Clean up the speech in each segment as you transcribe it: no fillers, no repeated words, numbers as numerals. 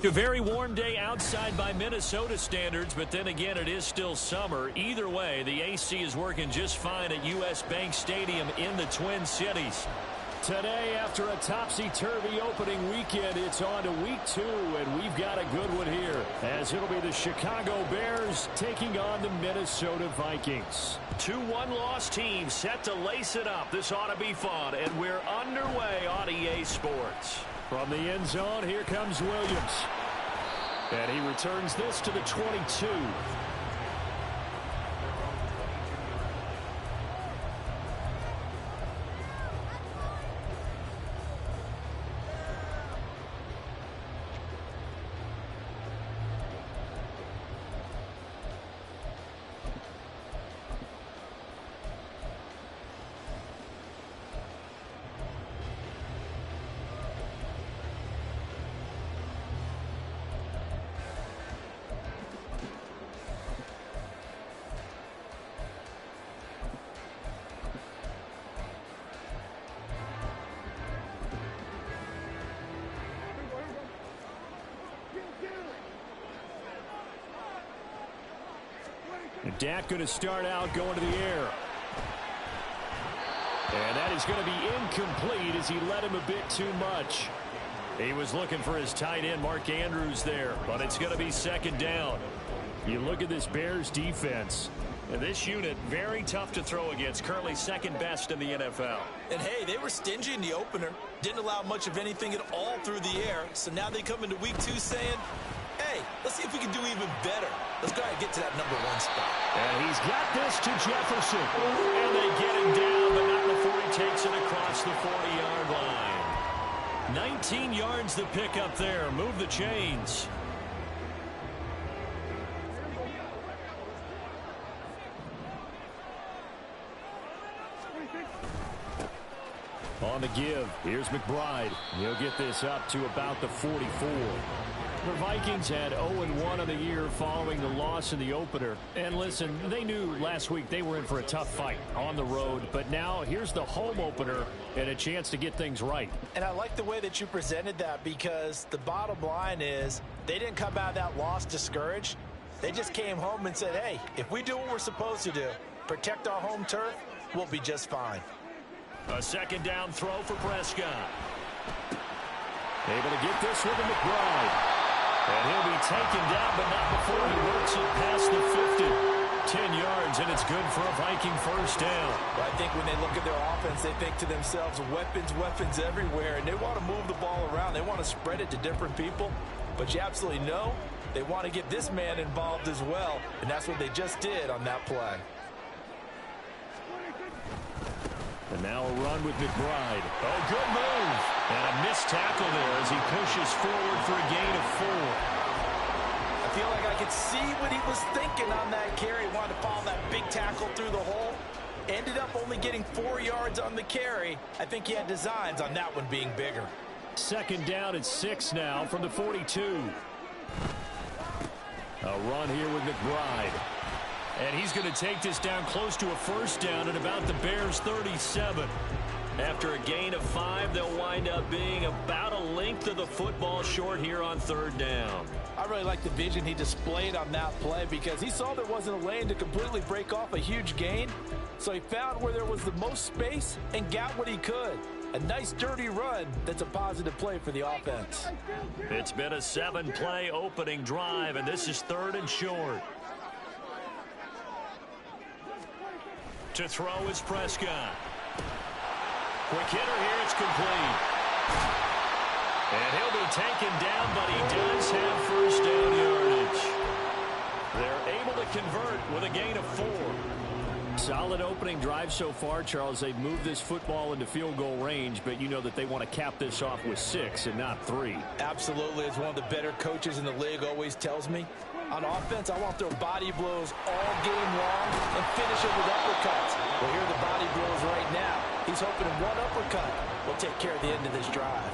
A very warm day outside by Minnesota standards, but then again, it is still summer. Either way, the AC is working just fine at U.S. Bank Stadium in the Twin Cities. Today, after a topsy-turvy opening weekend, it's on to week 2, and we've got a good one here, as it'll be the Chicago Bears taking on the Minnesota Vikings. 2 one-loss teams set to lace it up. This ought to be fun, and we're underway on EA Sports. From the end zone, here comes Williams. And he returns this to the 22. And Dak going to start out going to the air. And that is going to be incomplete as he led him a bit too much. He was looking for his tight end, Mark Andrews, there, but it's going to be second down. You look at this Bears defense. And this unit, very tough to throw against, currently second best in the NFL. And hey, they were stingy in the opener. Didn't allow much of anything at all through the air. So now they come into week 2 saying, hey, let's see if we can do even better. Let's go ahead and get to that #1 spot. And he's got this to Jefferson. And they get him down, but not before he takes it across the 40-yard line. 19 yards to pick up there. Move the chains. On the give, here's McBride. He'll get this up to about the 44. The Vikings had 0-1 on the year following the loss in the opener. And listen, they knew last week they were in for a tough fight on the road. But now here's the home opener and a chance to get things right. And I like the way that you presented that, because the bottom line is they didn't come out of that loss discouraged. They just came home and said, hey, if we do what we're supposed to do, protect our home turf, we'll be just fine. A second down throw for Prescott. Able to get this with a McBride. And he'll be taken down, but not before he works it past the 50. 10 yards, and it's good for a Viking first down. Well, I think when they look at their offense, they think to themselves, weapons everywhere, and they want to move the ball around. They want to spread it to different people, but you absolutely know they want to get this man involved as well, and that's what they just did on that play. And now a run with McBride. Oh, good move. And a missed tackle there as he pushes forward for a gain of 4. I feel like I could see what he was thinking on that carry. He wanted to follow that big tackle through the hole. Ended up only getting 4 yards on the carry. I think he had designs on that one being bigger. Second down at 6 now from the 42. A run here with McBride. And he's going to take this down close to a first down at about the Bears' 37. After a gain of 5, they'll wind up being about a length of the football short here on third down. I really like the vision he displayed on that play, because he saw there wasn't a lane to completely break off a huge gain. So he found where there was the most space and got what he could. A nice dirty run that's a positive play for the offense. It's been a 7-play opening drive, and this is 3rd and short. To throw is Prescott. Quick hitter here, it's complete. And he'll be taken down, but he does have first down yardage. They're able to convert with a gain of 4. Solid opening drive so far, Charles. They've moved this football into field goal range, but you know that they want to cap this off with 6 and not 3. Absolutely. As one of the better coaches in the league always tells me, on offense, I want to throw body blows all game long and finish it with uppercuts. Well, here are the body blows right now. He's hoping one uppercut will take care of the end of this drive.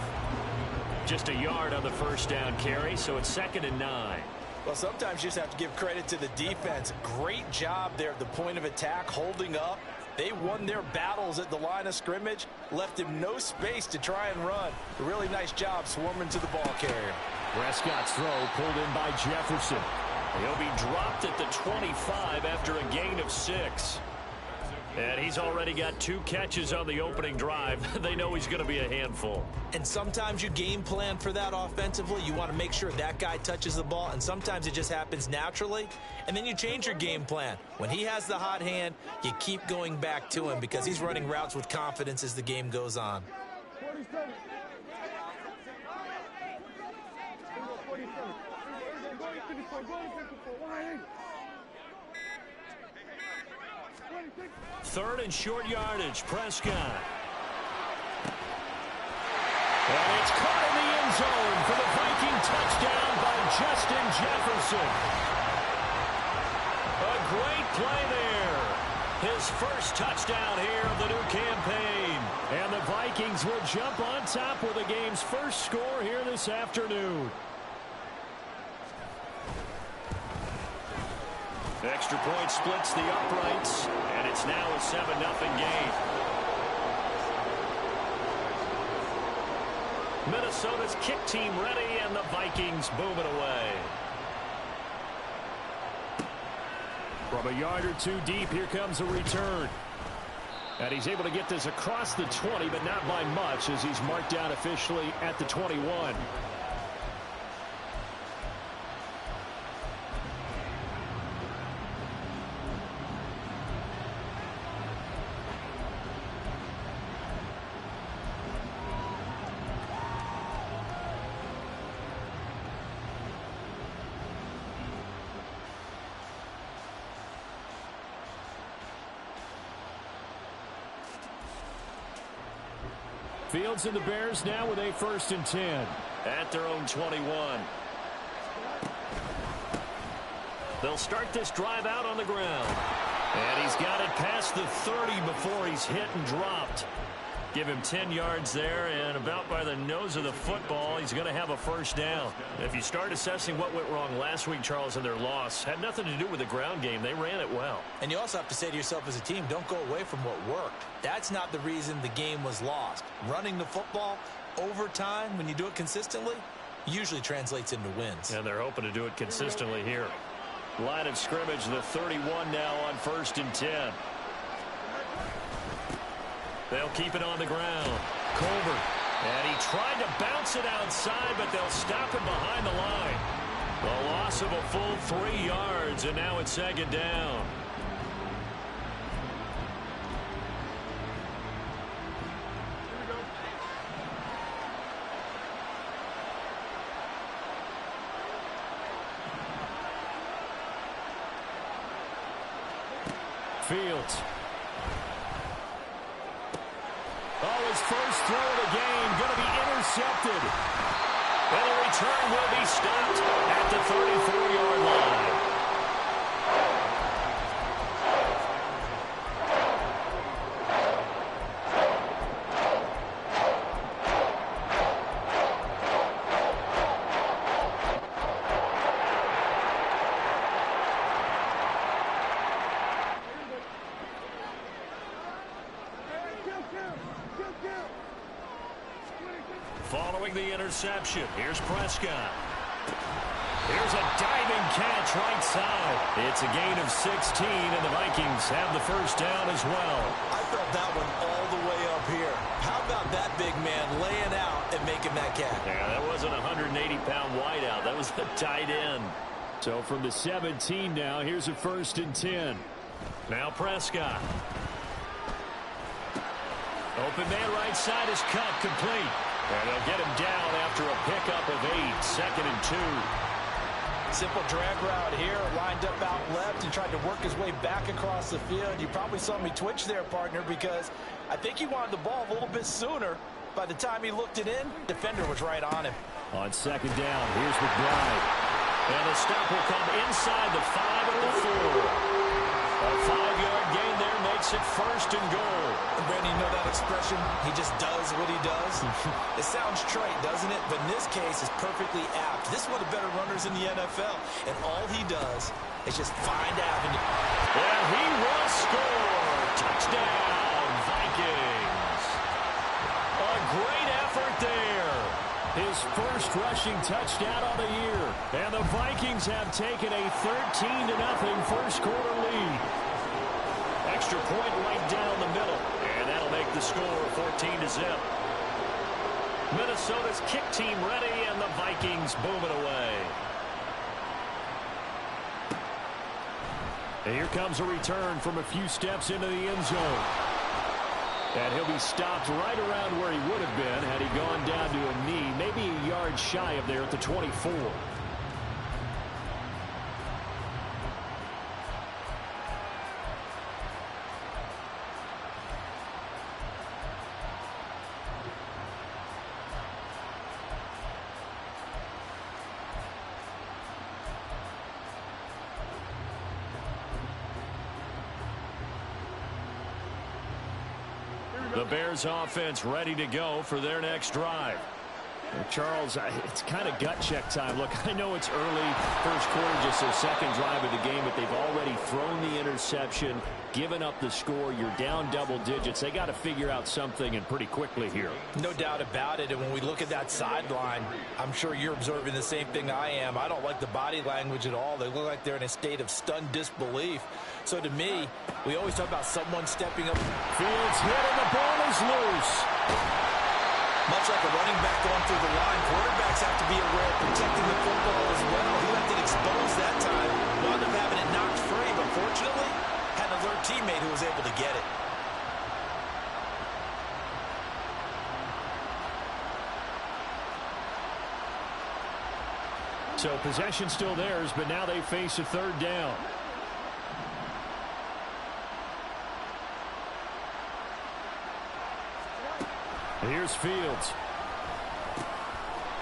Just a yard on the first down carry, so it's 2nd and 9. Well, sometimes you just have to give credit to the defense. Great job there at the point of attack, holding up. They won their battles at the line of scrimmage, left him no space to try and run. A really nice job swarming to the ball carrier. Prescott's throw pulled in by Jefferson. He'll be dropped at the 25 after a gain of 6. And he's already got 2 catches on the opening drive. They know he's going to be a handful. And sometimes you game plan for that offensively. You want to make sure that guy touches the ball, and sometimes it just happens naturally. And then you change your game plan. When he has the hot hand, you keep going back to him because he's running routes with confidence as the game goes on. Third and short yardage, Prescott. And it's caught in the end zone for the Viking touchdown by Justin Jefferson. A great play there. His first touchdown here of the new campaign. And the Vikings will jump on top with the game's first score here this afternoon. Extra point splits the uprights, and it's now a 7-0 game. Minnesota's kick team ready, and the Vikings boom it away. From a yard or 2 deep, here comes a return. And he's able to get this across the 20, but not by much, as he's marked down officially at the 21. Fields and the Bears now with a 1st and 10 at their own 21. They'll start this drive out on the ground. And he's got it past the 30 before he's hit and dropped. Give him 10 yards there, and about by the nose of the football, he's going to have a 1st down. If you start assessing what went wrong last week, Charles, in their loss, had nothing to do with the ground game. They ran it well. And you also have to say to yourself as a team, don't go away from what worked. That's not the reason the game was lost. Running the football over time, when you do it consistently, usually translates into wins. And they're hoping to do it consistently here. Line of scrimmage, the 31 now on 1st and 10. They'll keep it on the ground. Colbert. And he tried to bounce it outside, but they'll stop him behind the line. The loss of a full 3 yards, and now it's 2nd down. Fields. Oh, his first throw of the game going to be intercepted. And the return will be stopped at the 34-yard line. Following the interception, here's Prescott. Here's a diving catch right side. It's a gain of 16, and the Vikings have the 1st down as well. I felt that one all the way up here. How about that big man laying out and making that catch? Yeah, that wasn't a 180-pound wideout. That was the tight end. So from the 17 now, here's a 1st and 10. Now Prescott. Open man right side is cut, complete. And they'll get him down after a pickup of 8, 2nd and 2. Simple drag route here, lined up out left and tried to work his way back across the field. You probably saw me twitch there, partner, because I think he wanted the ball a little bit sooner. By the time he looked it in, defender was right on him. On 2nd down, here's McBride. And the stop will come inside the 5 at the 4. A 5-yard gain there makes it 1st and goal. And Brandon, you know that expression? He just does what he does. It sounds trite, doesn't it? But in this case, it's perfectly apt. This is one of the better runners in the NFL. And all he does is just find avenue. And he will score. Touchdown, Vikings. A great effort there. His first rushing touchdown of the year. And the Vikings have taken a 13-0 first quarter lead. Extra point right down the middle. And that'll make the score 14-0. Minnesota's kick team ready, and the Vikings boom it away. And here comes a return from a few steps into the end zone. And he'll be stopped right around where he would have been had he gone down to a knee, maybe a yard shy of there at the 24. The Bears offense ready to go for their next drive. Well, Charles, it's kind of gut check time. Look, I know it's early, first quarter, just their second drive of the game, but they've already thrown the interception, given up the score. You're down double digits. They got to figure out something, and pretty quickly here. No doubt about it. And when we look at that sideline, I'm sure you're observing the same thing I am. I don't like the body language at all. They look like they're in a state of stunned disbelief. So to me, we always talk about someone stepping up. Fields hit and the ball is loose. Much like a running back going through the line, quarterbacks have to be aware of protecting the football as well. He left it exposed that time, wound up having it knocked free, but fortunately, had an alert teammate who was able to get it. So possession still theirs, but now they face a third down. Here's Fields.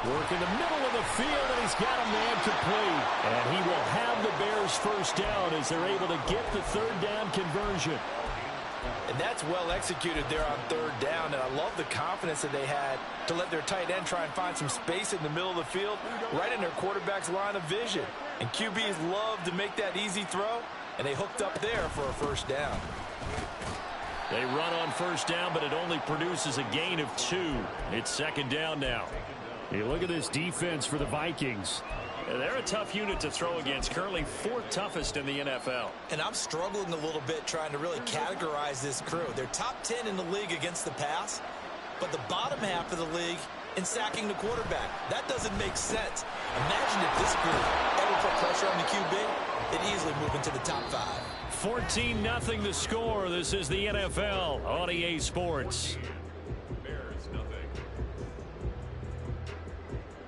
Work in the middle of the field, and he's got a man complete. And he will have the Bears first down as they're able to get the third down conversion. And that's well executed there on third down. And I love the confidence that they had to let their tight end try and find some space in the middle of the field, right in their quarterback's line of vision. And QBs love to make that easy throw, and they hooked up there for a first down. They run on first down, but it only produces a gain of 2. It's second down now. You look at this defense for the Vikings. They're a tough unit to throw against, currently 4th toughest in the NFL. And I'm struggling a little bit trying to really categorize this crew. They're top 10 in the league against the pass, but the bottom half of the league in sacking the quarterback. That doesn't make sense. Imagine if this group ever put pressure on the QB, they'd easily move into the top 5. 14-0 the score. This is the NFL on EA Sports.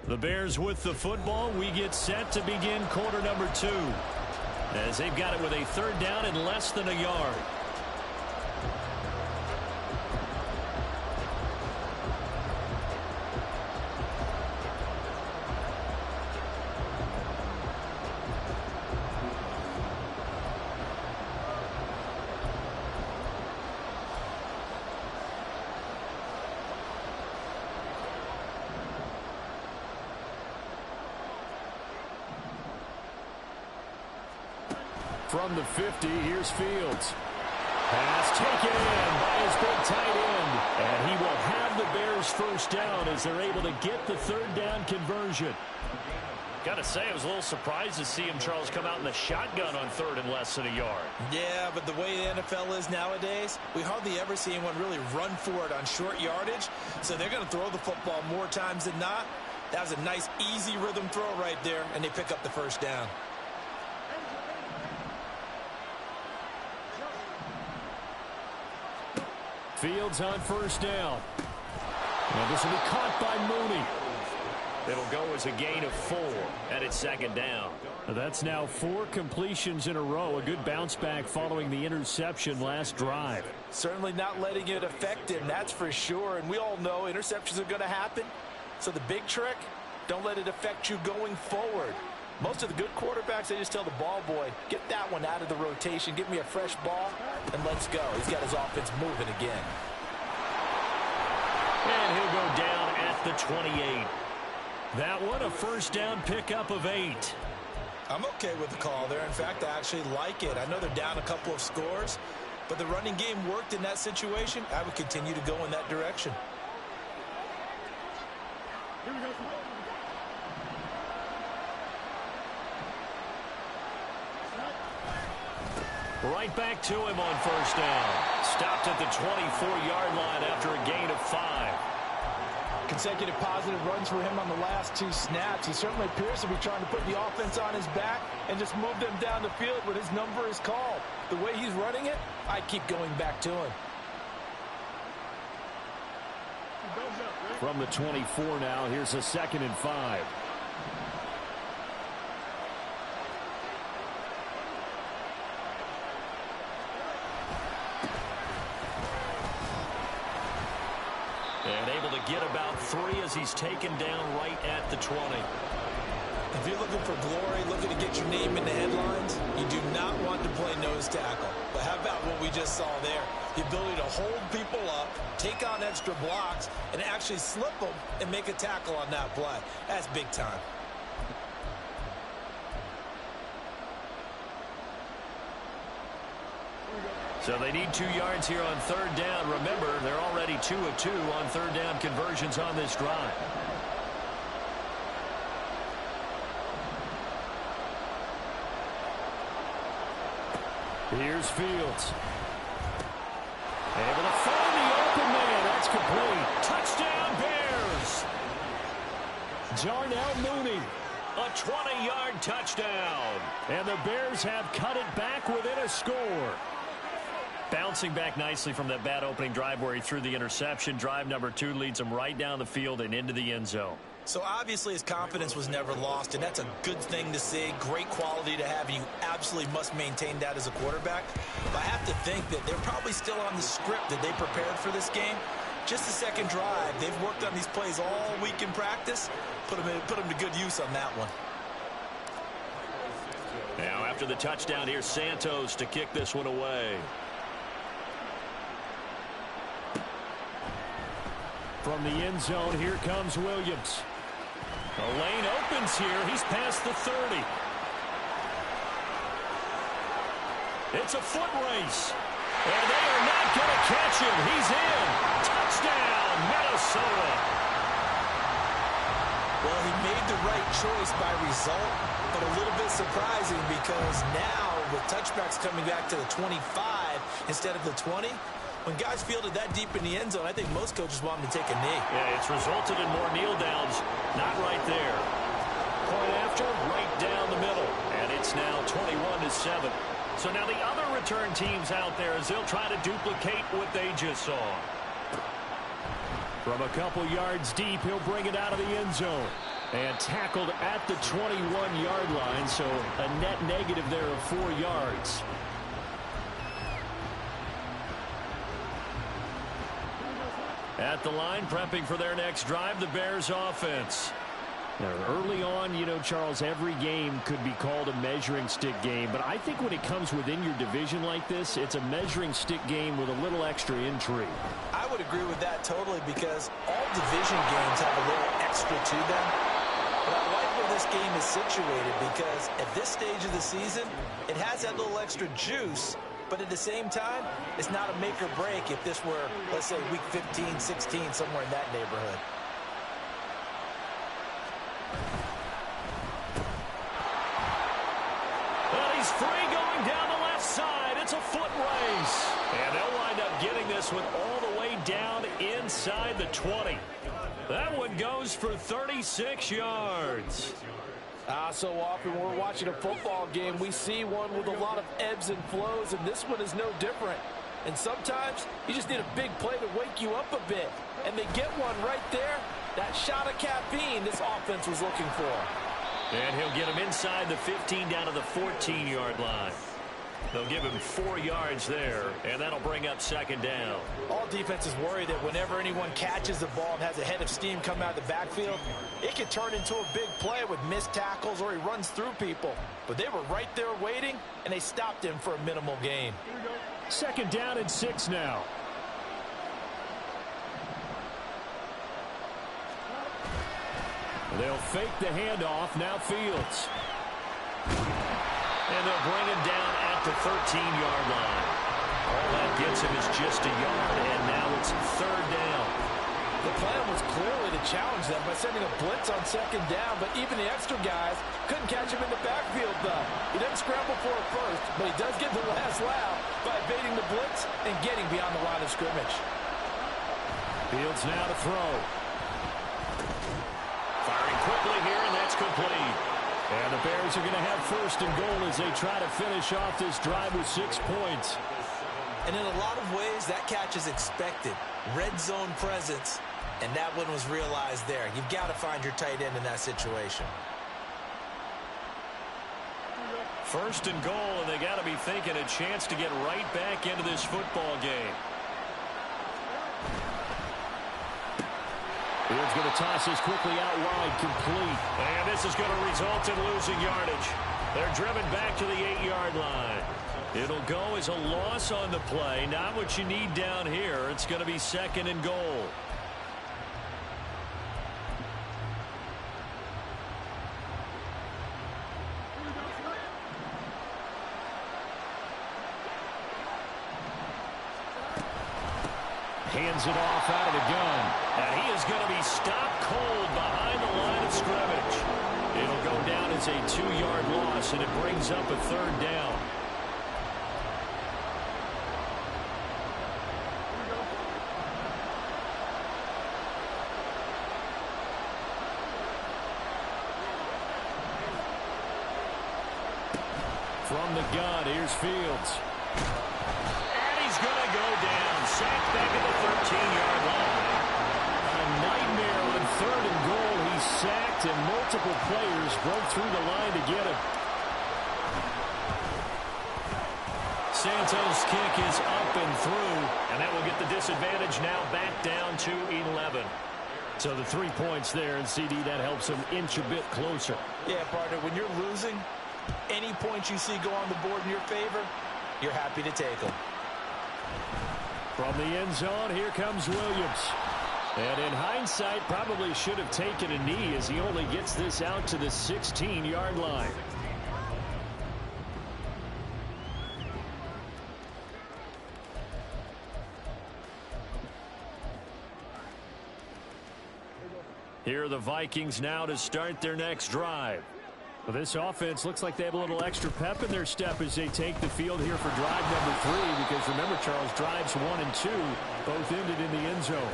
The Bears with the football. We get set to begin quarter number 2. As they've got it with a third down and less than a yard. From the 50, here's Fields. Pass taken in by his big tight end. And he will have the Bears first down as they're able to get the third down conversion. Got to say, I was a little surprised to see him, Charles, come out in the shotgun on third and less than a yard. Yeah, but the way the NFL is nowadays, we hardly ever see anyone really run for it on short yardage. So they're going to throw the football more times than not. That was a nice, easy rhythm throw right there, and they pick up the first down. Fields on first down. And this will be caught by Mooney. It'll go as a gain of 4, and it's second down. That's now 4 completions in a row. A good bounce back following the interception last drive. Certainly not letting it affect him, that's for sure. And we all know interceptions are going to happen. So the big trick, don't let it affect you going forward. Most of the good quarterbacks, they just tell the ball boy, get that one out of the rotation, give me a fresh ball, and let's go. He's got his offense moving again. And he'll go down at the 28. That one, a first down pickup of 8. I'm okay with the call there. In fact, I actually like it. I know they're down a couple of scores, but the running game worked in that situation. I would continue to go in that direction. Right back to him on first down. Stopped at the 24-yard line after a gain of 5. Consecutive positive runs for him on the last 2 snaps. He certainly appears to be trying to put the offense on his back and just move them down the field when his number is called. The way he's running it, I keep going back to him. From the 24 now, here's a 2nd and 5. And able to get about 3 as he's taken down right at the 20. If you're looking for glory, looking to get your name in the headlines, you do not want to play nose tackle. But how about what we just saw there? The ability to hold people up, take on extra blocks, and actually slip them and make a tackle on that play. That's big time. So they need 2 yards here on 3rd down. Remember, they're already 2 of 2 on 3rd down conversions on this drive. Here's Fields. Able to find the open man. That's complete. Touchdown, Bears. Darnell Mooney. A 20-yard touchdown. And the Bears have cut it back within a score. Bouncing back nicely from that bad opening drive where he threw the interception. Drive number 2 leads him right down the field and into the end zone. So obviously his confidence was never lost, and that's a good thing to see. Great quality to have, and you absolutely must maintain that as a quarterback. But I have to think that they're probably still on the script that they prepared for this game. Just the second drive. They've worked on these plays all week in practice. Put them to good use on that one. Now after the touchdown, here's Santos to kick this one away. From the end zone, here comes Williams. The lane opens here. He's past the 30. It's a foot race. And they are not going to catch him. He's in. Touchdown, Minnesota. Well, he made the right choice by result, but a little bit surprising because now with touchbacks coming back to the 25 instead of the 20, when guys fielded that deep in the end zone, I think most coaches want them to take a knee. Yeah, it's resulted in more kneel downs. Not right there. Point after, right down the middle. And it's now 21-7. So now the other return teams out there as they'll try to duplicate what they just saw. From a couple yards deep, he'll bring it out of the end zone. And tackled at the 21-yard line, so a net negative there of 4 yards. At the line, prepping for their next drive, the Bears offense. Now, early on, you know, Charles, every game could be called a measuring stick game. But I think when it comes within your division like this, it's a measuring stick game with a little extra intrigue. I would agree with that totally because all division games have a little extra to them. But I like where this game is situated because at this stage of the season, it has that little extra juice. But at the same time, it's not a make or break if this were, let's say, week 15, 16, somewhere in that neighborhood. Well, he's free going down the left side. It's a foot race. And they'll wind up getting this one all the way down inside the 20. That one goes for 36 yards. So often when we're watching a football game, we see one with a lot of ebbs and flows, and this one is no different. And sometimes you just need a big play to wake you up a bit. And they get one right there. That shot of caffeine this offense was looking for. And he'll get him inside the 15 down to the 14-yard line. They'll give him 4 yards there, and that'll bring up 2nd down. All defenses worry that whenever anyone catches the ball and has a head of steam coming out of the backfield, it can turn into a big play with missed tackles or he runs through people. But they were right there waiting, and they stopped him for a minimal gain. 2nd down and 6 now. They'll fake the handoff. Now Fields. And they'll bring him down at the 13-yard line. All that gets him is just a yard, and now it's 3rd down. The plan was clearly to challenge them by sending a blitz on second down, but even the extra guys couldn't catch him in the backfield, though. He didn't scramble for it first, but he does get the last laugh by evading the blitz and getting beyond the line of scrimmage. Fields now to throw. Firing quickly here, and that's complete. And the Bears are going to have first and goal as they try to finish off this drive with 6 points. And in a lot of ways, that catch is expected. Red zone presence, and that one was realized there. You've got to find your tight end in that situation. First and goal, and they got to be thinking a chance to get right back into this football game. Fields going to toss this quickly out wide, complete. And this is going to result in losing yardage. They're driven back to the 8-yard line. It'll go as a loss on the play. Not what you need down here. It's going to be second and goal. Hands it off out of the gun. And he is going to be stopped cold behind the line of scrimmage. It'll go down as a 2-yard loss, and it brings up a third down. From the gun, here's Fields. And he's going to go down. Sacked back at the 13-yard line. A nightmare on third and goal. He's sacked, and multiple players broke through the line to get him. Santos' kick is up and through, and that will get the disadvantage now back down to 11. So the 3 points there, and CD, that helps him inch a bit closer. Yeah, partner, when you're losing, any points you see go on the board in your favor, you're happy to take them. From the end zone, here comes Williams. And in hindsight, probably should have taken a knee as he only gets this out to the 16-yard line. Here are the Vikings now to start their next drive. Well, this offense looks like they have a little extra pep in their step as they take the field here for drive number 3, because remember, Charles, drives 1 and 2 both ended in the end zone.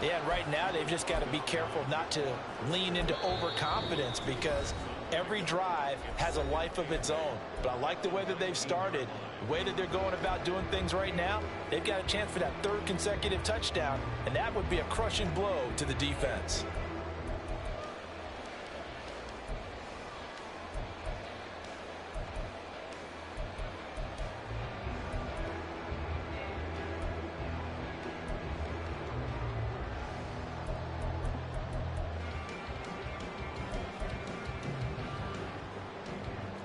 Yeah, and right now they've just got to be careful not to lean into overconfidence, because every drive has a life of its own. But I like the way that they've started, the way that they're going about doing things right now. They've got a chance for that 3rd consecutive touchdown, and that would be a crushing blow to the defense.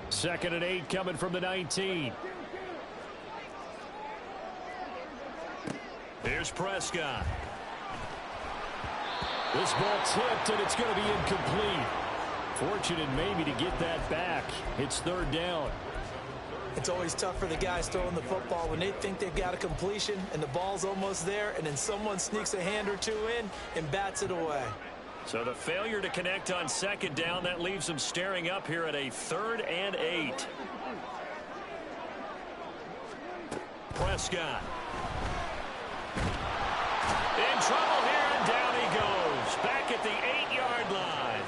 Second and 8 coming from the 19. Here's Prescott. This ball tipped, and it's going to be incomplete. Fortunate maybe to get that back. It's 3rd down. It's always tough for the guys throwing the football when they think they've got a completion and the ball's almost there, and then someone sneaks a hand or two in and bats it away. So the failure to connect on 2nd down, that leaves them staring up here at a 3rd and 8. Prescott. In trouble here, and down he goes. Back at the 8-yard line.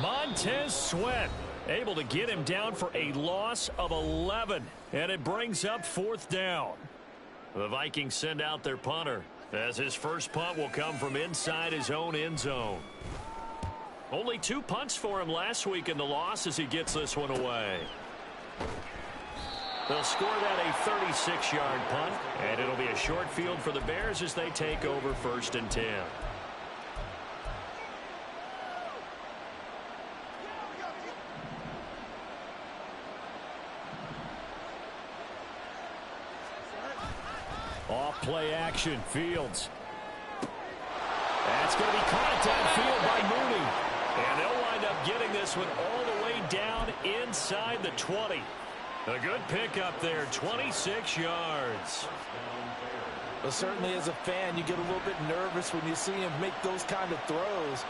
Montez Sweat able to get him down for a loss of 11. And it brings up 4th down. The Vikings send out their punter, as his first punt will come from inside his own end zone. Only 2 punts for him last week in the loss as he gets this one away. They'll score that a 36-yard punt, and it'll be a short field for the Bears as they take over 1st and 10. Off play action, Fields. That's going to be caught downfield by Mooney. And they'll wind up getting this one all the way down inside the 20. A good pickup there, 26 yards. But certainly as a fan, you get a little bit nervous when you see him make those kind of throws.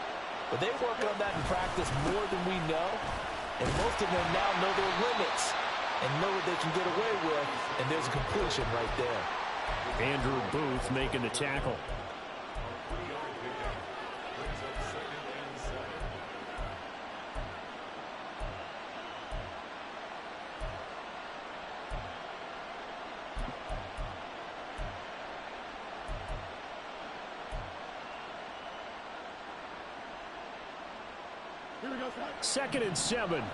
But they work on that in practice more than we know. And most of them now know their limits and know what they can get away with. And there's a completion right there. Andrew Booth making the tackle. Second and 7.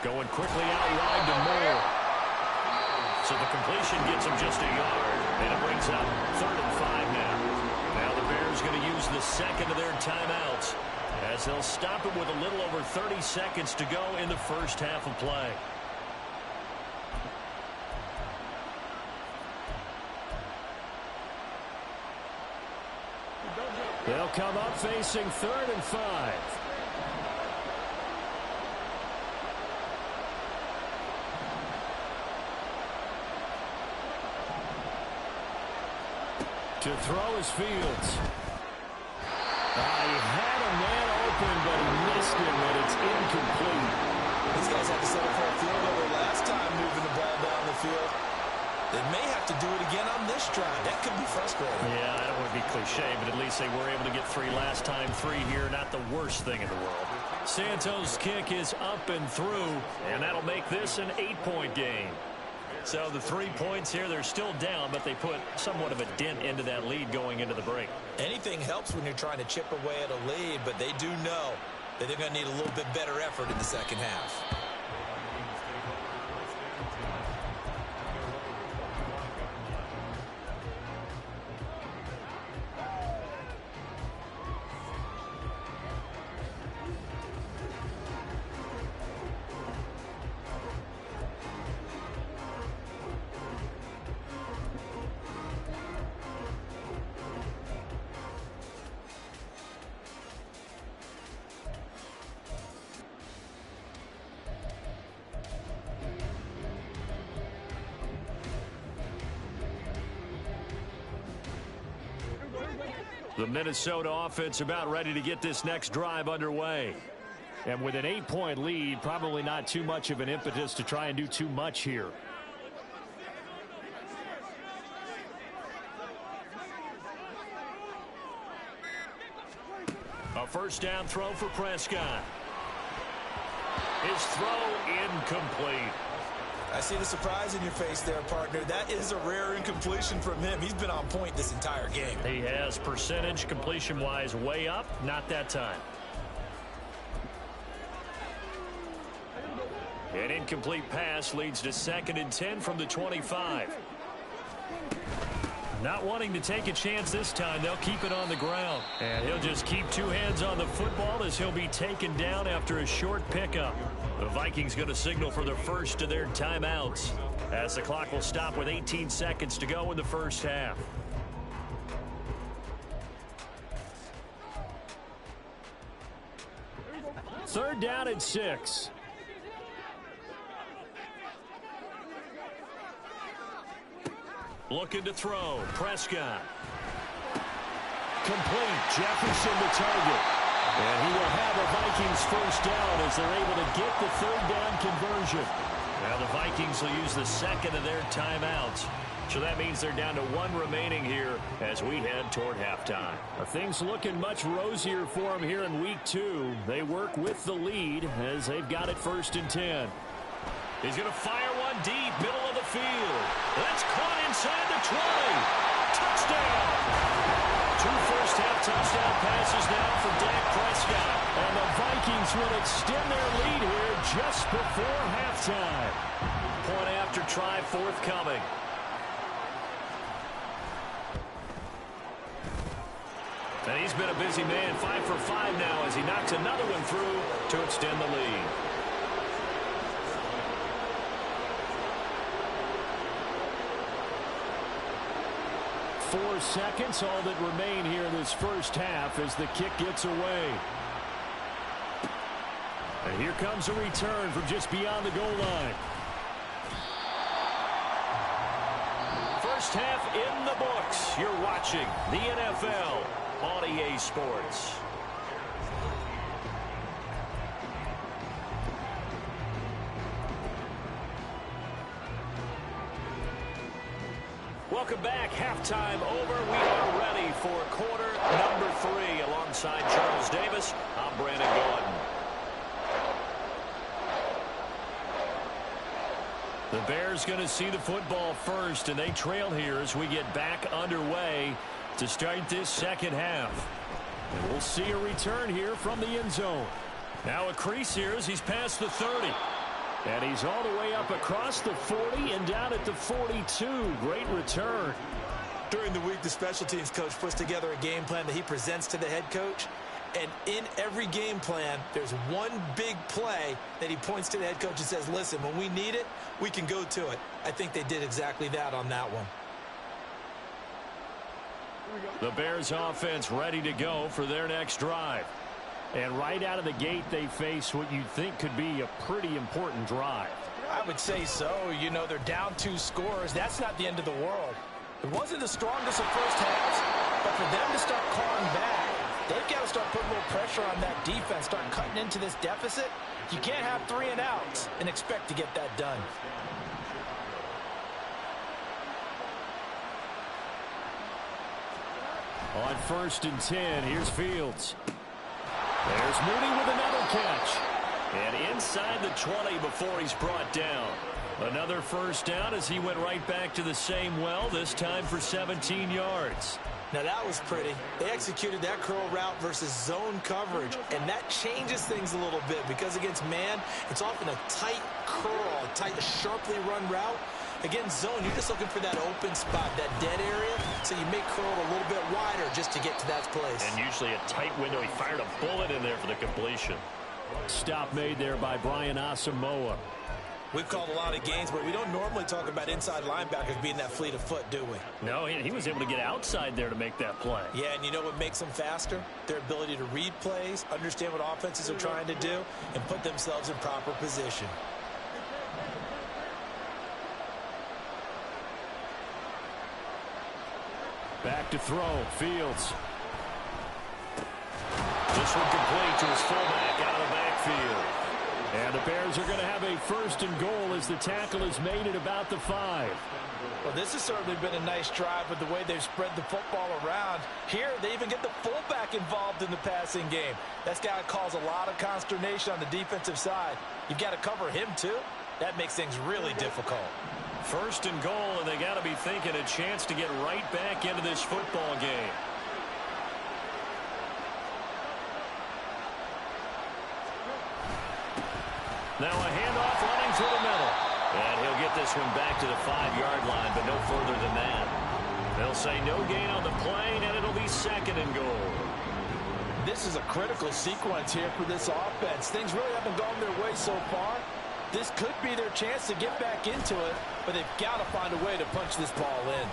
Going quickly out wide to Moore. So the completion gets him just a yard, and it brings up 3rd and 5 now. Now the Bears going to use the second of their timeouts as they'll stop it with a little over 30 seconds to go in the first half of play. They'll come up facing 3rd and 5. To throw is Fields. He had a man open, but he missed him, and it's incomplete. These guys had to settle for a field goal last time moving the ball down the field. They may have to do it again on this drive. That could be frustrating. Yeah, I don't want to be cliche, but at least they were able to get 3 last time. 3 here, not the worst thing in the world. Santos' kick is up and through, and that'll make this an 8-point game. So the 3 points here, they're still down, but they put somewhat of a dent into that lead going into the break. Anything helps when you're trying to chip away at a lead, but they do know that they're going to need a little bit better effort in the second half. The Minnesota offense about ready to get this next drive underway. And with an 8-point lead, probably not too much of an impetus to try and do too much here. A first down throw for Prescott. His throw incomplete. I see the surprise in your face there, partner. That is a rare incompletion from him. He's been on point this entire game. He has percentage completion-wise way up. Not that time. An incomplete pass leads to 2nd and 10 from the 25. Not wanting to take a chance this time. They'll keep it on the ground. And he'll just keep 2 hands on the football as he'll be taken down after a short pickup. The Vikings going to signal for the first of their timeouts as the clock will stop with 18 seconds to go in the first half. Third down and 6. Looking to throw. Prescott. Complete. Jefferson the target. And he will have a Vikings first down as they're able to get the 3rd down conversion. Now the Vikings will use the second of their timeouts. So that means they're down to 1 remaining here as we head toward halftime. Things looking much rosier for them here in week 2. They work with the lead as they've got it 1st and 10. He's going to fire one deep, middle of the field. That's caught inside the 20. Touchdown! 2 first-half touchdown passes now for Dak Prescott. And the Vikings will extend their lead here just before halftime. Point after try forthcoming. And he's been a busy man, 5 for 5 now as he knocks another one through to extend the lead. Four seconds, all that remain here in this first half as the kick gets away. And here comes a return from just beyond the goal line. First half in the books. You're watching the NFL on EA Sports. Welcome back. Halftime over. We are ready for quarter number 3. Alongside Charles Davis, I'm Brandon Gaudin. The Bears going to see the football first, and they trail here as we get back underway to start this second half. And we'll see a return here from the end zone. Now a crease here as he's past the 30. And he's all the way up across the 40 and down at the 42. Great return. During the week, the special teams coach puts together a game plan that he presents to the head coach. And in every game plan, there's one big play that he points to the head coach and says, listen, when we need it, we can go to it. I think they did exactly that on that one. The Bears offense ready to go for their next drive. And right out of the gate, they face what you think could be a pretty important drive. I would say so. You know, they're down 2 scores. That's not the end of the world. It wasn't the strongest of first halves, but for them to start clawing back, they've got to start putting a little pressure on that defense, start cutting into this deficit. You can't have 3 and outs and expect to get that done. On 1st and 10, here's Fields. There's Mooney with another catch. And inside the 20 before he's brought down. Another first down as he went right back to the same well, this time for 17 yards. Now that was pretty. They executed that curl route versus zone coverage, and that changes things a little bit because against man, it's often a tight curl, a tight, sharply run route. Against zone, you're just looking for that open spot, that dead area, so you make curl a little bit wider just to get to that place. And usually a tight window. He fired a bullet in there for the completion. Stop made there by Brian Asamoah. We've called a lot of games, but we don't normally talk about inside linebackers being that fleet of foot, do we? No, he was able to get outside there to make that play. Yeah, and you know what makes them faster? Their ability to read plays, understand what offenses are trying to do, and put themselves in proper position. Back to throw, Fields. This one complete to his fullback out of the backfield. And the Bears are going to have a 1st and goal as the tackle is made at about the 5. Well, this has certainly been a nice drive with the way they've spread the football around. Here, they even get the fullback involved in the passing game. That's got to cause a lot of consternation on the defensive side. You've got to cover him, too. That makes things really difficult. 1st and goal, and they got to be thinking a chance to get right back into this football game. Now a handoff running through the middle. And he'll get this one back to the 5-yard line, but no further than that. They'll say no gain on the play, and it'll be 2nd and goal. This is a critical sequence here for this offense. Things really haven't gone their way so far. This could be their chance to get back into it, but they've got to find a way to punch this ball in.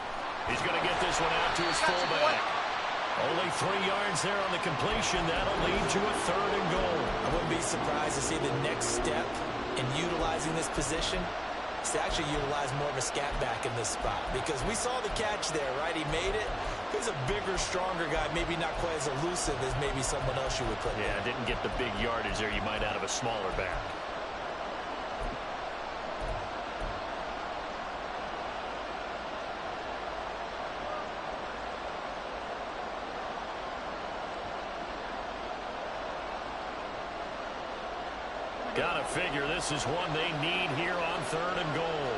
He's going to get this one out to his fullback. Only 3 yards there on the completion. That'll lead to a 3rd and goal. I wouldn't be surprised to see the next step in utilizing this position is to actually utilize more of a scat back in this spot. Because we saw the catch there, right? He made it. He's a bigger, stronger guy, maybe not quite as elusive as maybe someone else you would put there. Yeah, didn't get the big yardage there you might out of a smaller back. Gotta figure this is one they need here on 3rd and goal.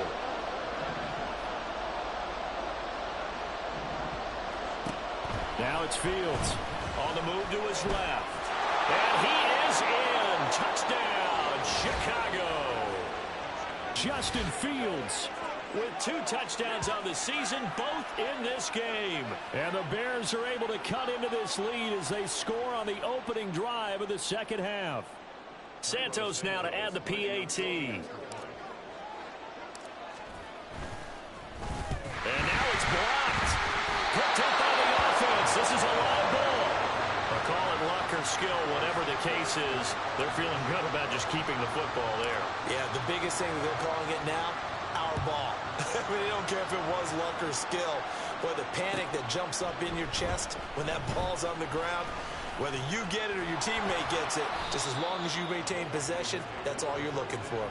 Now it's Fields on the move to his left. And he is in. Touchdown, Chicago. Justin Fields with 2 touchdowns on the season, both in this game. And the Bears are able to cut into this lead as they score on the opening drive of the second half. Santos now to add the PAT. And now it's blocked. Picked up by the offense. This is a live ball. A call it luck or skill, whatever the case is, they're feeling good about just keeping the football there. Yeah, the biggest thing that they're calling it now, our ball. I mean, they don't care if it was luck or skill. Boy, the panic that jumps up in your chest when that ball's on the ground, whether you get it or your teammate gets it, just as long as you maintain possession, that's all you're looking for.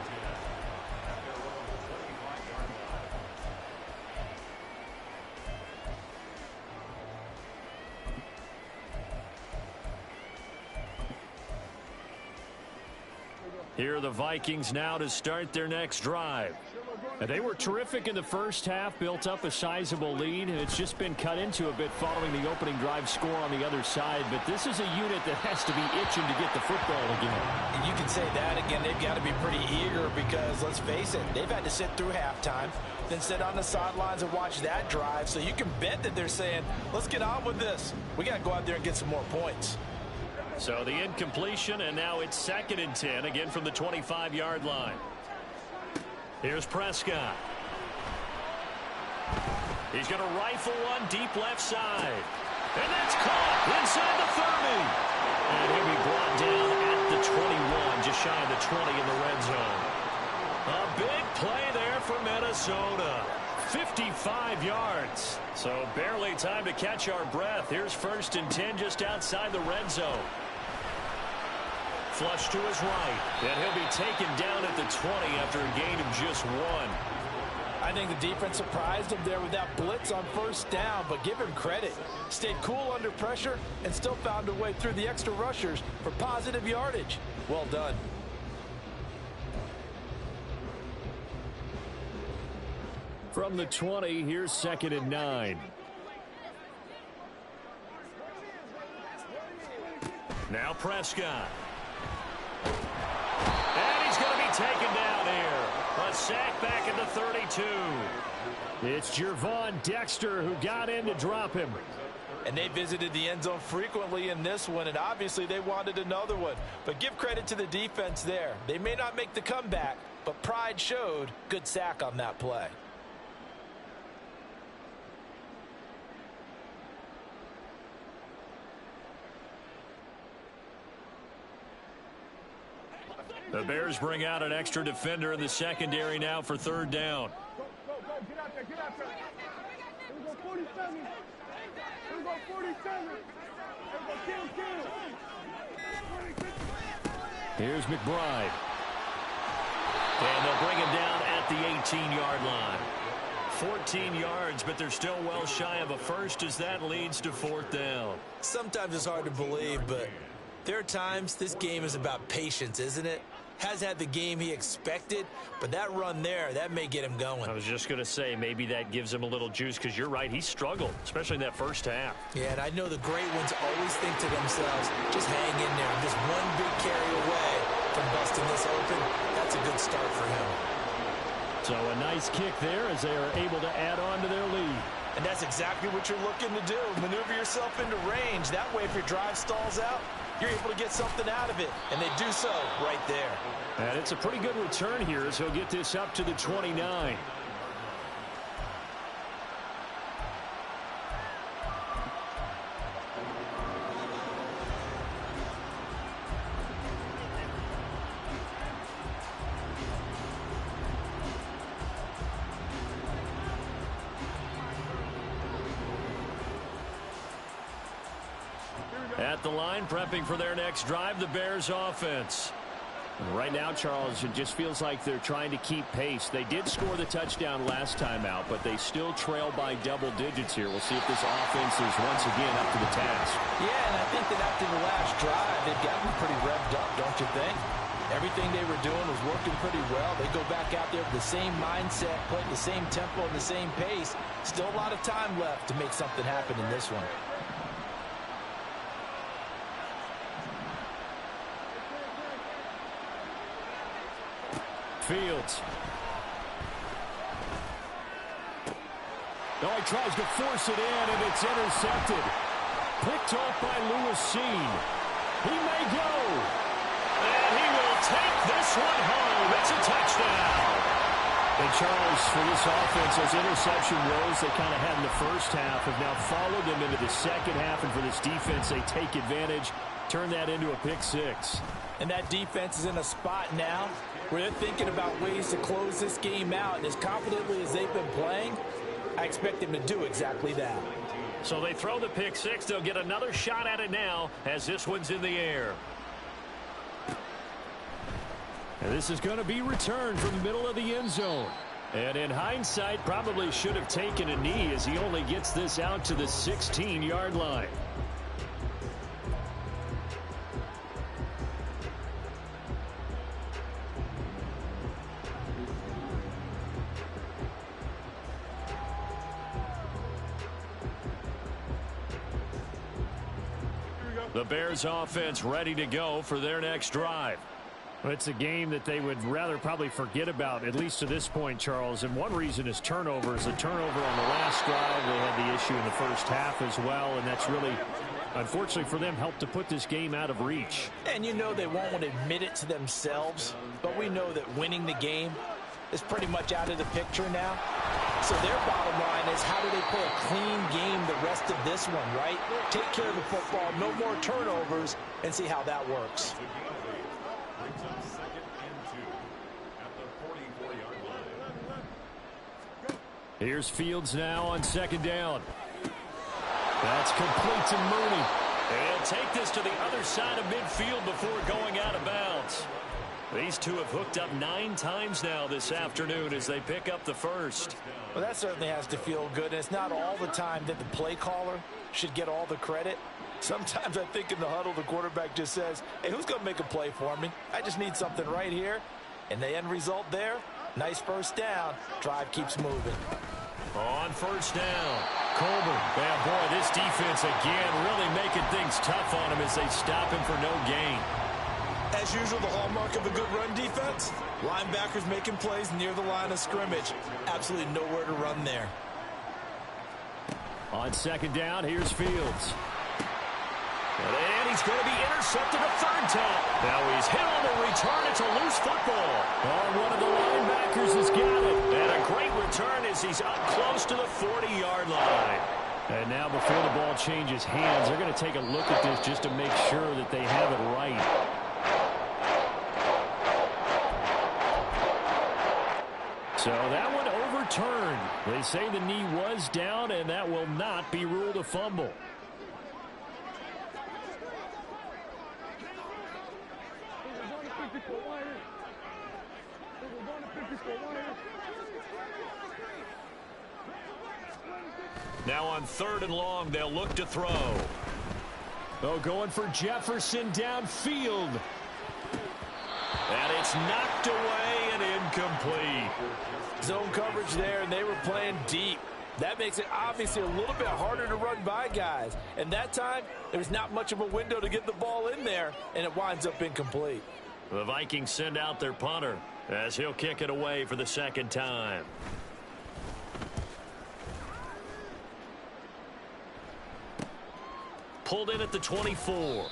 Here are the Vikings now to start their next drive. They were terrific in the first half, built up a sizable lead. It's just been cut into a bit following the opening drive score on the other side. But this is a unit that has to be itching to get the football again. And you can say that again. They've got to be pretty eager because, let's face it, they've had to sit through halftime, then sit on the sidelines and watch that drive. So you can bet that they're saying, let's get on with this. We got to go out there and get some more points. So the incompletion, and now it's 2nd and 10, again from the 25-yard line. Here's Prescott. He's going to rifle one deep left side. And that's caught inside the 30. And he'll be brought down at the 21, just shy of the 20 in the red zone. A big play there for Minnesota. 55 yards. So barely time to catch our breath. Here's 1st and 10 just outside the red zone. Flush to his right. And he'll be taken down at the 20 after a gain of just 1. I think the defense surprised him there with that blitz on 1st down, but give him credit. Stayed cool under pressure and still found a way through the extra rushers for positive yardage. Well done. From the 20, here's 2nd and 9. Now Prescott. And he's going to be taken down here. A sack back at the 32. It's Gervon Dexter who got in to drop him. And they visited the end zone frequently in this one, and obviously they wanted another one. But give credit to the defense there. They may not make the comeback, but pride showed. Good sack on that play. The Bears bring out an extra defender in the secondary now for 3rd down. Go, get out there, get out there. Here we go, 47. Here we go, 47. Here we go, kill. Here's McBride. And they'll bring him down at the 18-yard line. 14 yards, but they're still well shy of a first as that leads to 4th down. Sometimes it's hard to believe, but there are times this game is about patience, isn't it? Has had the game he expected, but that run there, that may get him going. I was just going to say, maybe that gives him a little juice, because you're right, he struggled, especially in that first half. Yeah, and I know the great ones always think to themselves, just hang in there. Just one big carry away from busting this open. That's a good start for him. So a nice kick there as they are able to add on to their lead. And that's exactly what you're looking to do. Maneuver yourself into range. That way, if your drive stalls out, you're able to get something out of it. And they do so right there. And it's a pretty good return here as he'll get this up to the 29. At the line, prepping for their next drive, the Bears offense. Right now, Charles, it just feels like they're trying to keep pace. They did score the touchdown last time out, but they still trail by double digits here. We'll see if this offense is once again up to the task. Yeah, and I think that after the last drive, they've gotten pretty revved up, don't you think? Everything they were doing was working pretty well. They go back out there with the same mindset, play at the same tempo and the same pace. Still a lot of time left to make something happen in this one. Fields. Oh, he tries to force it in, and it's intercepted. Picked off by Lewis Cine. He may go. And he will take this one home. It's a touchdown. And Charles, for this offense, those interception woes they kind of had in the first half have now followed them into the second half. And for this defense, they take advantage Turn that into a pick six. And that defense is in a spot now where they're thinking about ways to close this game out. And as confidently as they've been playing, I expect them to do exactly that. So they throw the pick six. They'll get another shot at it now as this one's in the air. And this is going to be returned from the middle of the end zone. And in hindsight, probably should have taken a knee as he only gets this out to the 16-yard line. The Bears offense ready to go for their next drive. Well, it's a game that they would rather probably forget about, at least to this point, Charles. And one reason is turnovers. A turnover on the last drive. They had the issue in the first half as well, and that's really, unfortunately for them, helped to put this game out of reach. And you know they won't want to admit it to themselves, but we know that winning the game is pretty much out of the picture now. So their bottom line is, how do they play a clean game the rest of this one, right? Take care of the football, no more turnovers, and see how that works. Here's Fields now on second down. That's complete to Mooney. He'll take this to the other side of midfield before going out of bounds. These two have hooked up 9 times now this afternoon as they pick up the first. Well, that certainly has to feel good. And it's not all the time that the play caller should get all the credit. Sometimes I think in the huddle, the quarterback just says, hey, who's going to make a play for me? I just need something right here. And the end result there, nice first down. Drive keeps moving. On first down, Colbert. Yeah, boy, this defense again really making things tough on him as they stop him for no gain. As usual, the hallmark of a good run defense, linebackers making plays near the line of scrimmage. Absolutely nowhere to run there. On second down, here's Fields. And he's going to be intercepted a third time. Now he's hit on the return. It's a loose football. Oh, one of the linebackers has got it. And a great return as he's up close to the 40-yard line. And now before the ball changes hands, they're going to take a look at this just to make sure that they have it right. So that one overturned. They say the knee was down, and that will not be ruled a fumble. Now on third and long, they'll look to throw. Oh, going for Jefferson downfield. And it's knocked away and incomplete. Zone coverage there, and they were playing deep. That makes it obviously a little bit harder to run by guys. And that time, there was not much of a window to get the ball in there, and it winds up incomplete. The Vikings send out their punter as he'll kick it away for the second time. Pulled in at the 24.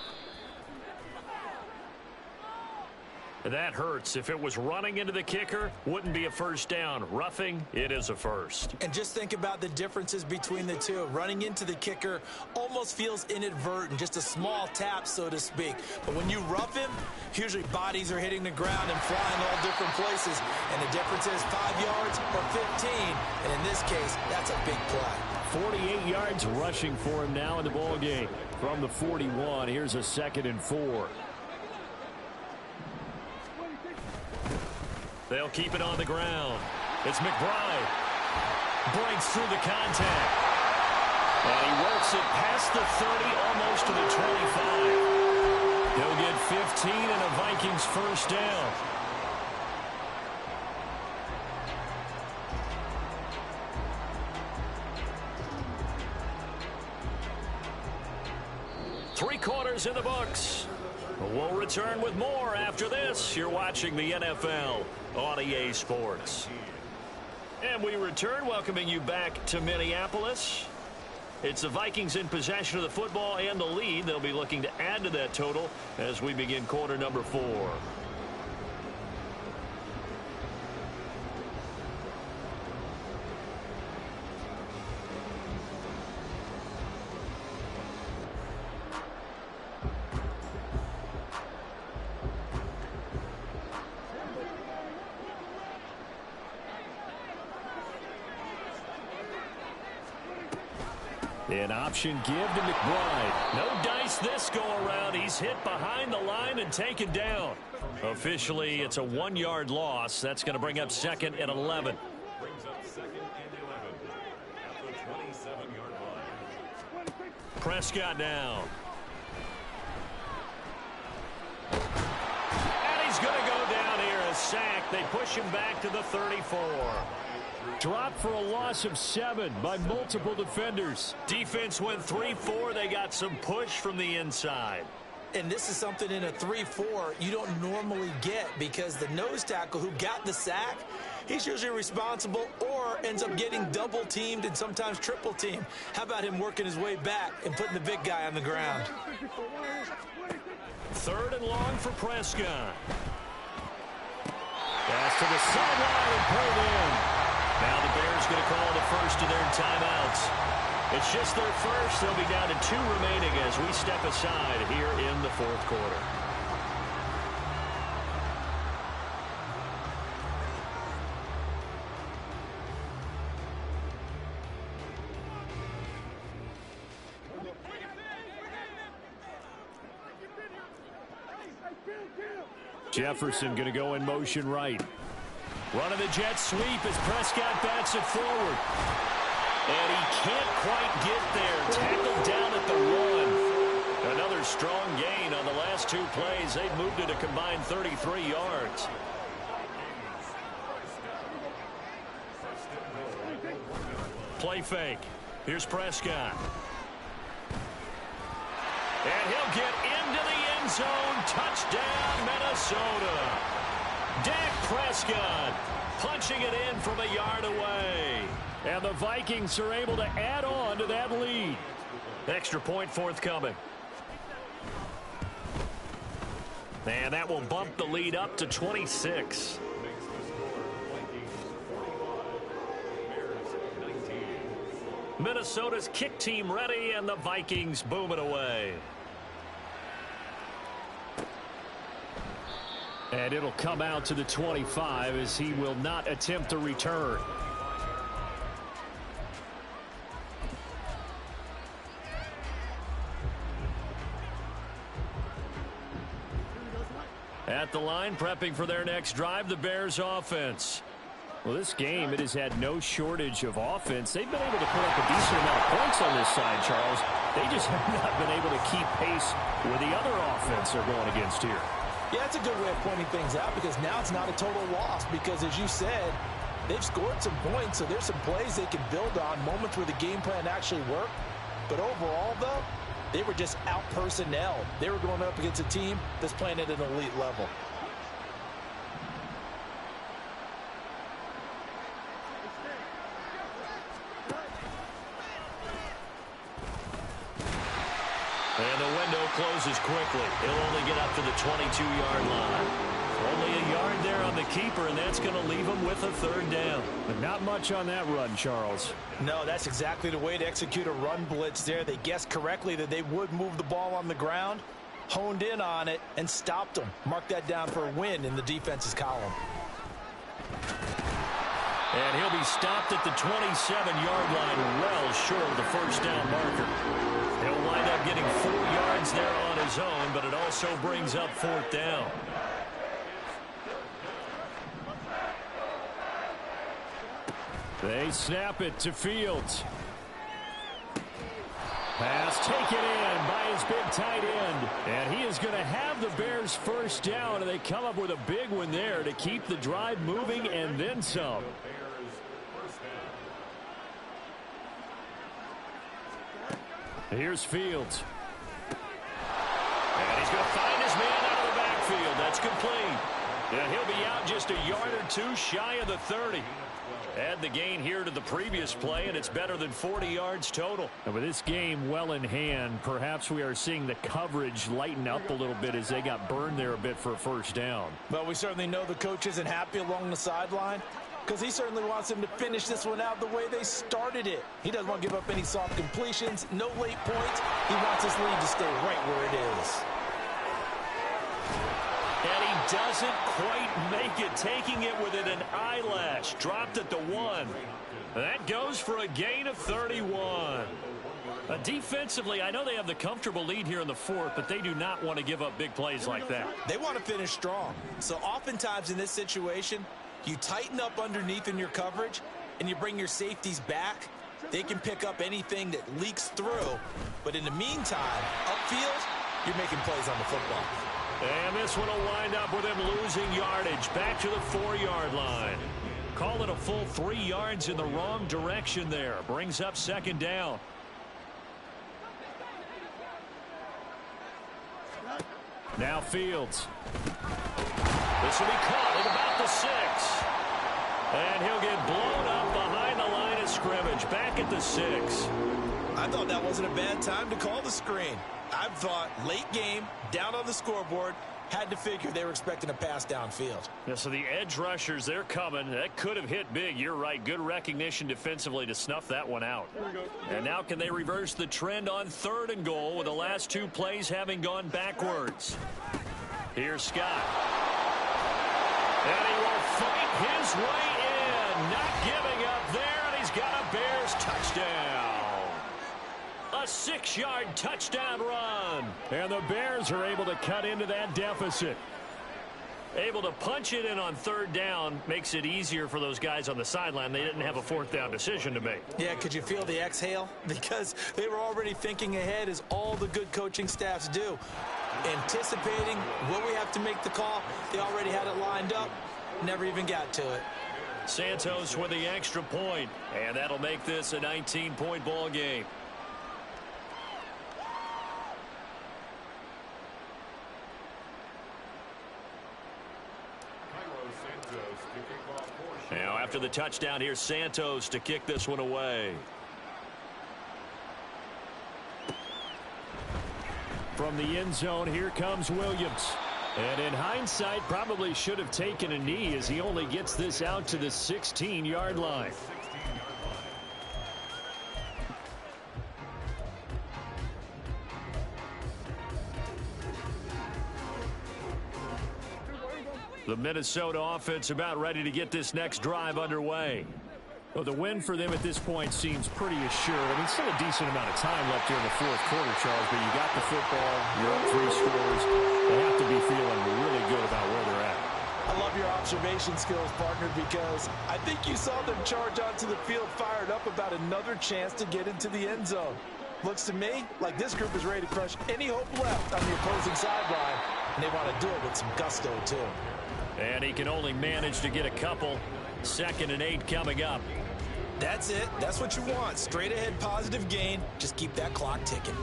That hurts. If it was running into the kicker, wouldn't be a first down. Roughing, it is a first. And just think about the differences between the two. Running into the kicker almost feels inadvertent, just a small tap, so to speak. But when you rough him, usually bodies are hitting the ground and flying all different places. And the difference is 5 yards or 15. And in this case, that's a big play. 48 yards rushing for him now in the ball game. From the 41, here's a 2nd and 4. They'll keep it on the ground. It's McBride. Breaks through the contact. And he works it past the 30, almost to the 25. He'll get 15 and a Vikings first down. Three quarters in the books. We'll return with more after this. You're watching the NFL on EA Sports. And we return, welcoming you back to Minneapolis. It's the Vikings in possession of the football and the lead. They'll be looking to add to that total as we begin quarter number 4. An option give to McBride. No dice this go-around. He's hit behind the line and taken down. Officially, it's a 1-yard loss. That's going to bring up 2nd and 11. Prescott now. And he's going to go down here. A sack. They push him back to the 34. Dropped for a loss of 7 by multiple defenders. Defense went 3-4. They got some push from the inside. And this is something in a 3-4 you don't normally get, because the nose tackle who got the sack, he's usually responsible or ends up getting double teamed and sometimes triple teamed. How about him working his way back and putting the big guy on the ground? 3rd and long for Prescott. Pass to the sideline and pulled in. Now the Bears going to call the first of their timeouts. It's just their first. They'll be down to 2 remaining as we step aside here in the 4th quarter. Jefferson going to go in motion right. Running the jet sweep as Prescott bats it forward. And he can't quite get there. Tackled down at the 1. Another strong gain on the last 2 plays. They've moved it a combined 33 yards. Play fake. Here's Prescott. And he'll get into the end zone. Touchdown, Minnesota. Dak Prescott punching it in from a yard away. And the Vikings are able to add on to that lead. Extra point forthcoming. And that will bump the lead up to 26. Minnesota's kick team ready, and the Vikings boom it away. And it'll come out to the 25 as he will not attempt to return. At the line, prepping for their next drive, the Bears offense. Well, this game, it has had no shortage of offense. They've been able to put up a decent amount of points on this side, Charles. They just have not been able to keep pace with the other offense they're going against here. Yeah, that's a good way of pointing things out, because now it's not a total loss, because as you said, they've scored some points, so there's some plays they can build on, moments where the game plan actually worked. But overall, though, they were just out personnel. They were going up against a team that's playing at an elite level. And the window closes quickly. He'll only get up to the 22-yard line. Only a yard there on the keeper, and that's going to leave him with a 3rd down. But not much on that run, Charles. No, that's exactly the way to execute a run blitz there. They guessed correctly that they would move the ball on the ground, honed in on it, and stopped them. Mark that down for a win in the defense's column. And he'll be stopped at the 27-yard line, well short of the 1st down marker. He'll wind up getting 4 yards there on his own, but it also brings up 4th down. They snap it to Fields. Pass taken in by his big tight end. And he is going to have the Bears 1st down, and they come up with a big one there to keep the drive moving and then some. Here's Fields. And he's going to find his man out of the backfield. That's complete. And he'll be out just a yard or 2 shy of the 30. Add the gain here to the previous play, and it's better than 40 yards total. And with this game well in hand, perhaps we are seeing the coverage lighten up a little bit as they got burned there a bit for a 1st down. Well, we certainly know the coach isn't happy along the sideline, because he certainly wants them to finish this one out the way they started it. He doesn't want to give up any soft completions, no late points. He wants his lead to stay right where it is. And he doesn't quite make it, taking it within an eyelash. Dropped at the 1. That goes for a gain of 31. Defensively, I know they have the comfortable lead here in the fourth, but they do not want to give up big plays like that. They want to finish strong. So oftentimes in this situation, you tighten up underneath in your coverage, and you bring your safeties back. They can pick up anything that leaks through. But in the meantime, upfield, you're making plays on the football. And this one will wind up with him losing yardage back to the 4-yard line. Call it a full 3 yards in the wrong direction there. Brings up second down. Now Fields. This will be caught at about the 6. And he'll get blown up behind the line of scrimmage. Back at the 6. I thought that wasn't a bad time to call the screen. I thought late game, down on the scoreboard, had to figure they were expecting a pass downfield. Yeah, so the edge rushers, they're coming. That could have hit big. You're right. Good recognition defensively to snuff that one out. And now can they reverse the trend on 3rd and goal with the last 2 plays having gone backwards? Here's Scott. And he will fight his way in. Not giving up there, and he's got a Bears touchdown. A 6-yard touchdown run. And the Bears are able to cut into that deficit. Able to punch it in on 3rd down makes it easier for those guys on the sideline. They didn't have a 4th down decision to make. Yeah, could you feel the exhale? Because they were already thinking ahead, as all the good coaching staffs do. Anticipating what we have to make the call. They already had it lined up. Never even got to it. Santos with the extra point. And that'll make this a 19-point ball game. Now, after the touchdown, here's Santos to kick this one away. From the end zone, here comes Williams. And in hindsight, probably should have taken a knee as he only gets this out to the 16-yard line. The Minnesota offense about ready to get this next drive underway. Well, the win for them at this point seems pretty assured. I mean, still a decent amount of time left here in the 4th quarter, Charles, but you got the football, you're up 3 scores. They have to be feeling really good about where they're at. I love your observation skills, partner, because I think you saw them charge onto the field fired up about another chance to get into the end zone. Looks to me like this group is ready to crush any hope left on the opposing sideline, and they want to do it with some gusto, too. And he can only manage to get a couple. 2nd and 8 coming up. That's it. That's what you want. Straight ahead positive gain. Just keep that clock ticking.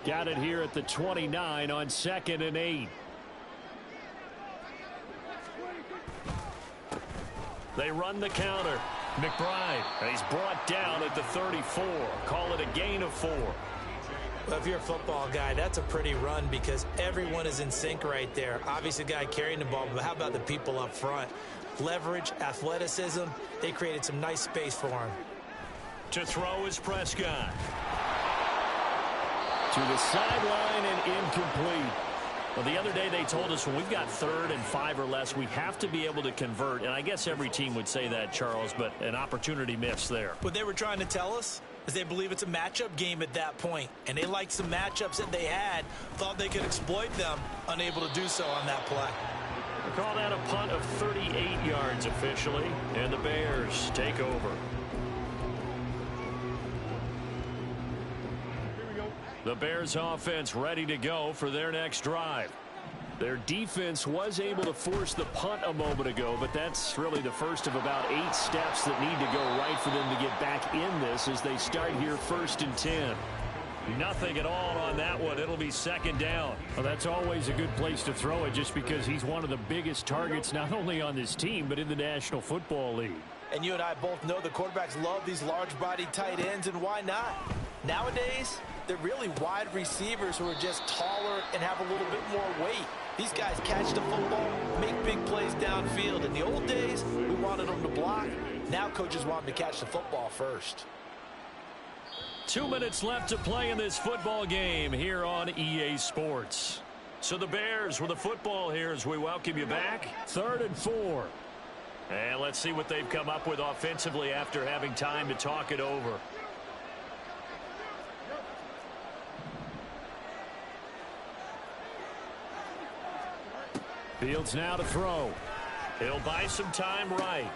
Got it here at the 29 on 2nd and 8. They run the counter. McBride. And he's brought down at the 34. Call it a gain of 4. Well, if you're a football guy, that's a pretty run because everyone is in sync right there. Obviously, the guy carrying the ball, but how about the people up front? Leverage, athleticism, they created some nice space for him. To throw is Prescott. To the sideline and incomplete. Well, the other day they told us when we've got 3rd and 5 or less, we have to be able to convert. And I guess every team would say that, Charles, but an opportunity missed there. What they were trying to tell us is they believe it's a matchup game at that point, and they liked some matchups that they had, thought they could exploit them, unable to do so on that play. We call that a punt of 38 yards officially, and the Bears take over. The Bears offense ready to go for their next drive. Their defense was able to force the punt a moment ago, but that's really the first of about 8 steps that need to go right for them to get back in this as they start here 1st and 10. Nothing at all on that one. It'll be 2nd down. Well, that's always a good place to throw it just because he's one of the biggest targets not only on this team but in the National Football League. And you and I both know the quarterbacks love these large-bodied tight ends, and why not? Nowadays, they're really wide receivers who are just taller and have a little bit more weight. These guys catch the football, make big plays downfield. In the old days, we wanted them to block. Now coaches want them to catch the football first. 2 minutes left to play in this football game here on EA Sports. So the Bears with the football here as we welcome you back. 3rd and 4. And let's see what they've come up with offensively after having time to talk it over. Fields now to throw. He'll buy some time right.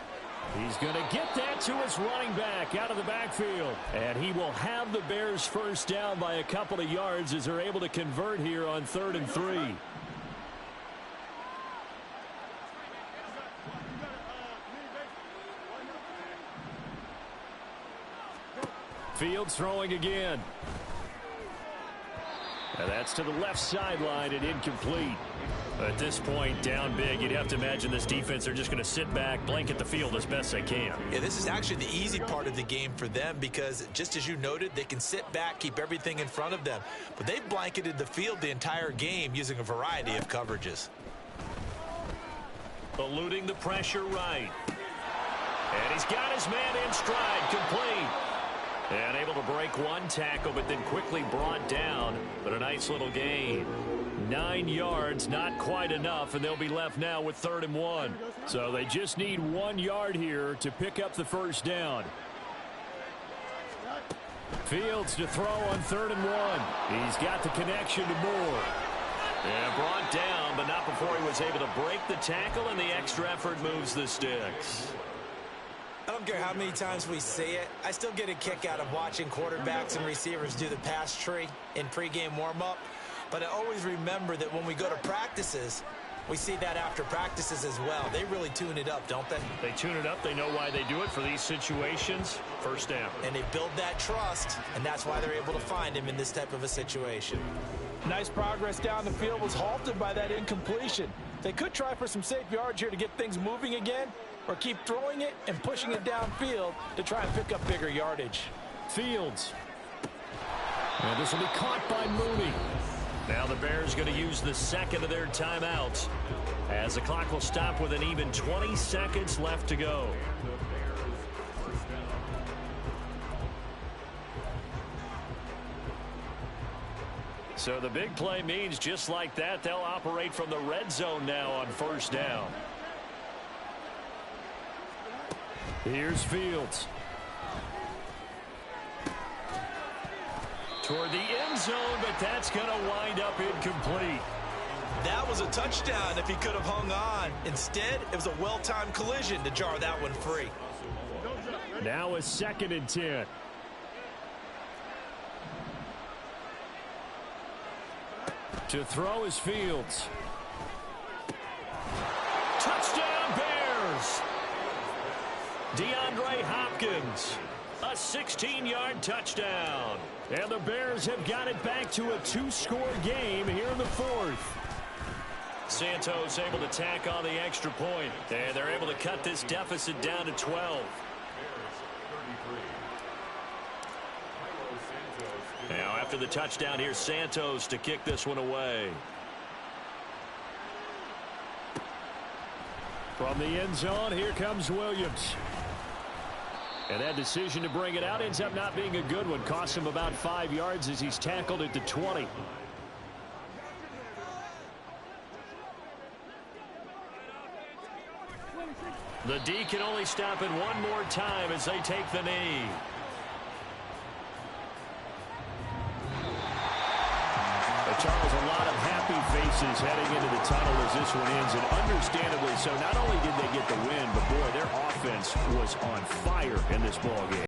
He's going to get that to his running back out of the backfield. And he will have the Bears first down by a couple of yards as they're able to convert here on 3rd and 3. Fields throwing again. And that's to the left sideline and incomplete. At this point, down big, you'd have to imagine this defense are just going to sit back, blanket the field as best they can. Yeah, this is actually the easy part of the game for them because, just as you noted, they can sit back, keep everything in front of them. But they've blanketed the field the entire game using a variety of coverages. Eluding the pressure right. And he's got his man in stride, complete. And able to break one tackle, but then quickly brought down. But a nice little gain. 9 yards, not quite enough, and they'll be left now with 3rd and 1. So they just need 1 yard here to pick up the first down. Fields to throw on 3rd and 1. He's got the connection to Moore. And brought down, but not before he was able to break the tackle, and the extra effort moves the sticks. I don't care how many times we see it. I still get a kick out of watching quarterbacks and receivers do the pass tree in pregame warm-up. But I always remember that when we go to practices, we see that after practices as well. They really tune it up, don't they? They tune it up. They know why they do it for these situations. First down. And they build that trust, and that's why they're able to find him in this type of a situation. Nice progress down the field was halted by that incompletion. They could try for some safe yards here to get things moving again, or keep throwing it and pushing it downfield to try and pick up bigger yardage. Fields. And this will be caught by Mooney. Now the Bears going to use the second of their timeouts as the clock will stop with an even 20 seconds left to go. So the big play means just like that, they'll operate from the red zone now on first down. Here's Fields. Toward the end zone, but that's going to wind up incomplete. That was a touchdown if he could have hung on. Instead, it was a well-timed collision to jar that one free. Now a 2nd and 10. To throw is Fields. Touchdown Bears! DeAndre Hopkins, a 16-yard touchdown. And the Bears have got it back to a 2-score game here in the 4th. Santos able to tack on the extra point. And they're able to cut this deficit down to 12. Now after the touchdown, here's Santos to kick this one away. From the end zone, here comes Williams. And that decision to bring it out ends up not being a good one. Costs him about 5 yards as he's tackled at the 20. The D can only stop it one more time as they take the knee. Charles, a lot of happy faces heading into the tunnel as this one ends, and understandably so. Not only did they get the win, but boy, their offense was on fire in this ballgame.